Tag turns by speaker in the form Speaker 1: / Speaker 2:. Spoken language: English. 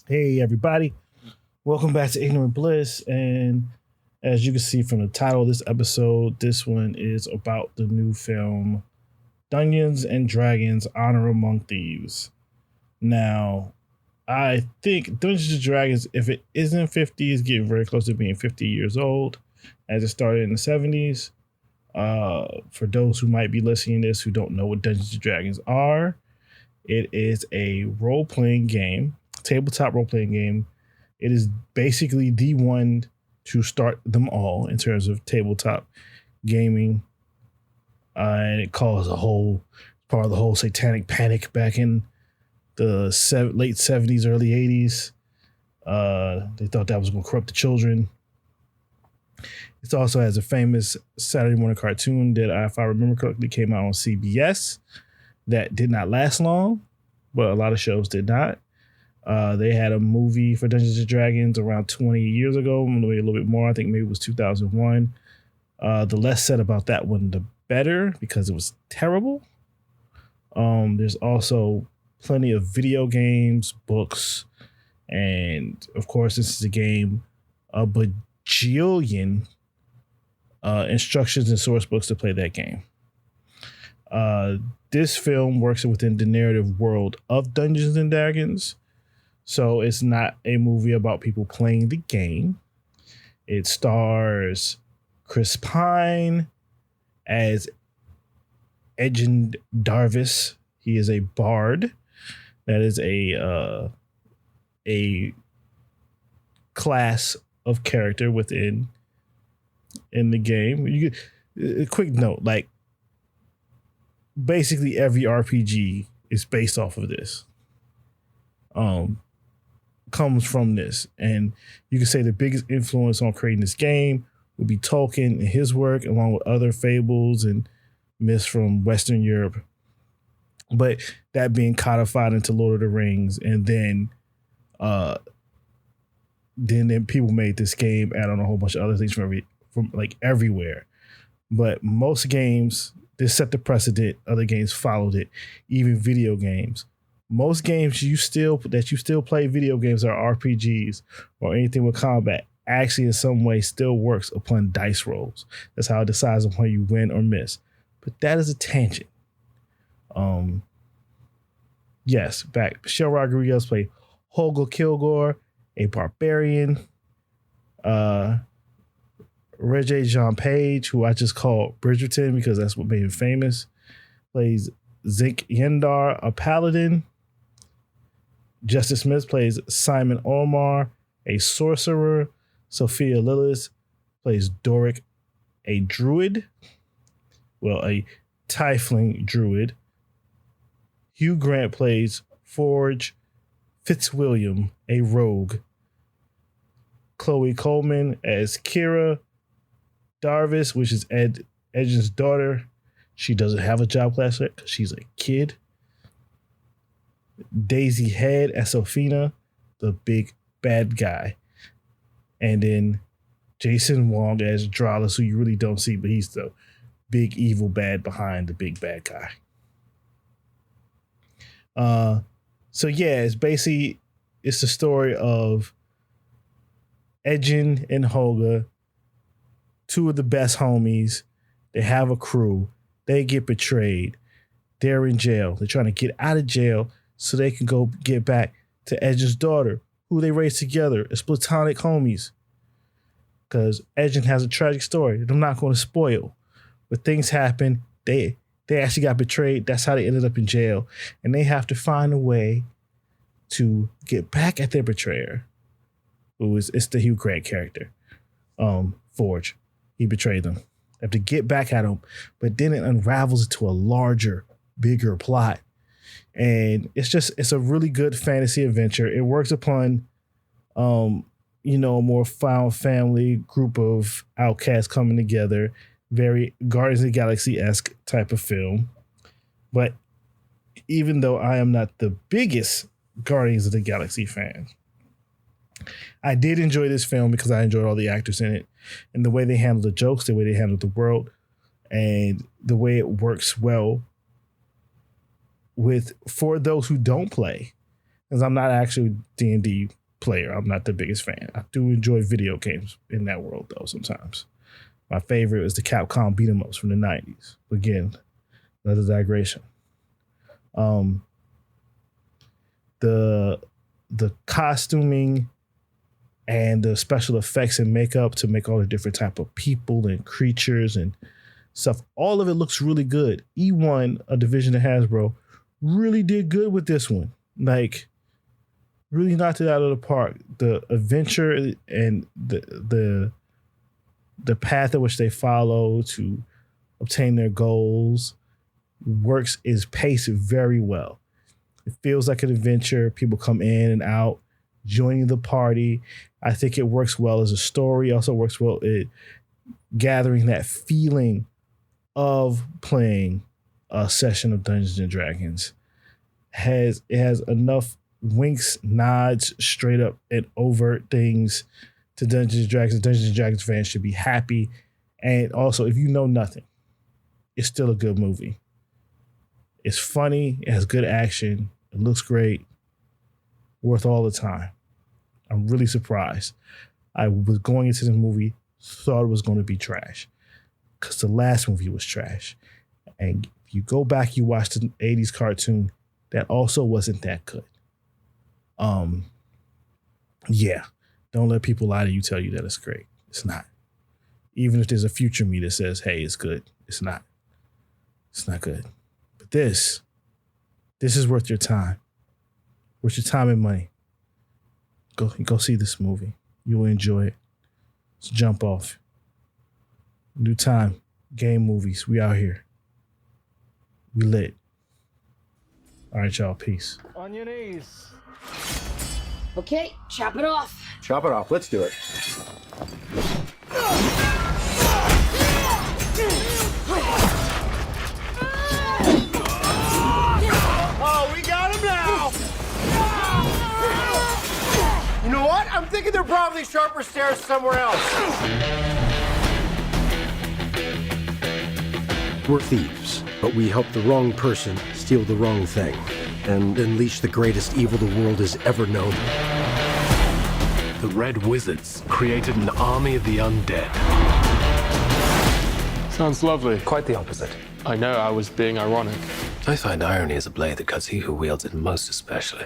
Speaker 1: Hey, everybody. Welcome back to Ignorant Bliss. And as you can see from the title of this episode, this one is about the new film Dungeons and Dragons Honor Among Thieves. Now, I think Dungeons and Dragons, if it isn't 50, is getting very close to being 50 years old, as it started in the 70s. For those who might be listening to this who don't know what Dungeons and Dragons are, it is a role playing game, tabletop role playing game. It is basically the one to start them all in terms of tabletop gaming. And it caused part of the whole satanic panic back in the late 70s, early 80s. They thought that was going to corrupt the children. It also has a famous Saturday morning cartoon that, if I remember correctly, came out on CBS that did not last long, but a lot of shows did not. They had a movie for Dungeons and Dragons around 20 years ago, maybe a little bit more. I think maybe it was 2001. The less said about that one, the better, because it was terrible. There's also plenty of video games, books, and of course, this is a game, a bajillion instructions and source books to play that game. This film works within the narrative world of Dungeons and Dragons. So it's not a movie about people playing the game. It stars Chris Pine as Edgin Darvis. He is a bard. That is a class of character within in the game. A quick note, like basically every RPG is based off of this. Comes from this, and you can say the biggest influence on creating this game would be Tolkien and his work, along with other fables and myths from Western Europe. But that being codified into Lord of the Rings, and then people made this game, add on a whole bunch of other things from like everywhere. But most games, this set the precedent. Other games followed it, even video games. Most games you still play video games are RPGs or anything with combat actually in some way still works upon dice rolls. That's how it decides upon you win or miss. But that is a tangent. Yes, back. Michelle Rodriguez played Holga Kilgore, a barbarian. Regé Jean Page, who I just called Bridgerton because that's what made him famous, plays Zink Yendar, a paladin. Justice Smith plays Simon Ormar, a sorcerer. Sophia Lillis plays Doric, a druid. Well, a tiefling druid. Hugh Grant plays Forge Fitzwilliam, a rogue. Chloe Coleman as Kira Darvis, which is Edgin's daughter. She doesn't have a job class yet because she's a kid. Daisy Head as Sophina, the big bad guy. And then Jason Wong as Dralis, who you really don't see, but he's the big evil bad behind the big bad guy. So yeah, it's the story of Edgin and Holga, two of the best homies. They have a crew. They get betrayed. They're in jail. They're trying to get out of jail so they can go get back to Edgin's daughter, who they raised together as platonic homies. Because Edgin has a tragic story that I'm not going to spoil. But things happen. They actually got betrayed. That's how they ended up in jail. And they have to find a way to get back at their betrayer, it's the Hugh Grant character, Forge. He betrayed them. They have to get back at him. But then it unravels into a larger, bigger plot. And it's a really good fantasy adventure. It works upon, a more found family group of outcasts coming together. Very Guardians of the Galaxy-esque type of film. But even though I am not the biggest Guardians of the Galaxy fan, I did enjoy this film because I enjoyed all the actors in it and the way they handled the jokes, the way they handled the world, and the way it works well for those who don't play. because I'm not actually a D&D player. I'm not the biggest fan. I do enjoy video games in that world, though, sometimes. My favorite is the Capcom beat 'em ups from the 90s. Again, another digression. The costuming and the special effects and makeup to make all the different type of people and creatures and stuff, all of it looks really good. E1, a division of Hasbro, really did good with this one. Like, really knocked it out of the park. The adventure and the path at which they follow to obtain their goals is paced very well. It feels like an adventure. People come in and out, joining the party. I think it works well as a story. It also works well at gathering that feeling of playing a session of Dungeons and Dragons. It has enough winks, nods, straight up and overt things to Dungeons and Dragons. Dungeons and Dragons fans should be happy. And also, if you know nothing, it's still a good movie. It's funny. It has good action. It looks great. Worth all the time. I'm really surprised. I was going into the movie, thought it was going to be trash, because the last movie was trash. And if you go back, you watch the 80s cartoon, that also wasn't that good. Yeah. Don't let people lie to you, tell you that it's great. It's not. Even if there's a future me that says, hey, it's good. It's not. It's not good. But this is worth your time. Worth your time and money. Go see this movie. You will enjoy it. Let's jump off. New time. Game movies. We out here. We lit. All right, y'all. Peace.
Speaker 2: On your knees.
Speaker 3: Okay, chop it off.
Speaker 4: Chop it off. Let's do it.
Speaker 2: Oh, we got him now! You know what? I'm thinking there are probably sharper stairs somewhere else.
Speaker 4: We're thieves, but we help the wrong person steal the wrong thing and unleash the greatest evil the world has ever known.
Speaker 5: The Red Wizards created an army of the undead.
Speaker 6: Sounds lovely.
Speaker 7: Quite the opposite.
Speaker 6: I know, I was being ironic.
Speaker 5: I find irony is a blade that cuts he who wields it most especially.